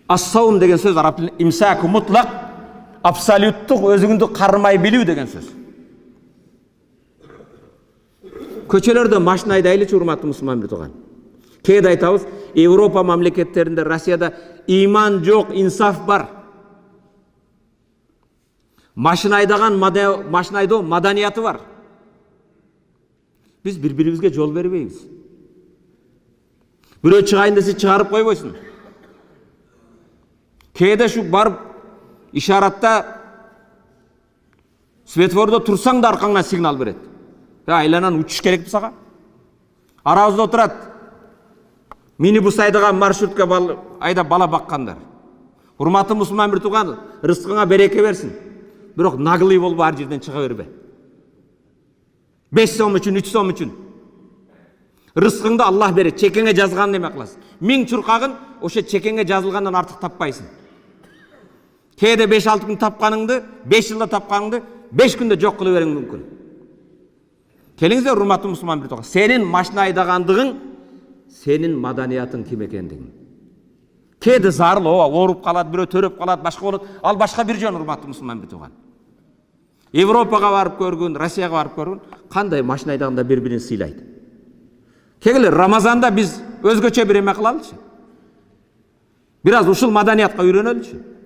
As-saum деген söz arap tilinde imsaku mutlak, absoluттук өзүңдү кармай билүү деген söz. Көчөлөрдө машина айдайлычы, урматтуу мусулман бир тууган. Кээде айтабыз, Европа мамлекеттеринде, Россияда иман жок, инсаф бар. Машина айдоо маданияты бар. Биз бири-бирибизге жол бербейбиз. Бирөө чыгайын десе чыгарып койбойсун. Кээде şu барып ишаратта светофордо турсаң да аркаңан сигнал берет. Айланан учуш керекпи сага? Арабызда отурат. Минибус айдаган маршрутка айдап бала баккандар. Урматтуу мусулман бир тууган, рызкыңа береке берсин. Бирок наглый болбо, ар жерден чыга бербе. 5 сом үчүн, 3 сом үчүн. Рызкыңды Аллах берет, чекеңе жазганын эме кыласың. 1000 чуркагын ошо чекеңе жазылгандан артык таппайсың. Кээде 5-6 күн тапканыңды, 5 жылда тапканыңды 5 күндө жок кылып бериң мүмкүн. Келиңиздер, урматтуу мусулман бир тууган, сенин машина айдагандыгың сенин маданиятың ким экендигин. Кээде зарыл, ооруп калат, бирөө төрөп калат, башка болот. Ал башка бир жөн, урматтуу мусулман бир тууган. Европага барып көргөн, Россияга барып көргөн, кандай машина айдаганда бири-бирин сыйлайт. Кегиле Рамазанда биз өзгөчө бир эме кылалычы. Бир аз ушул маданиятка үйрөнөлүчү.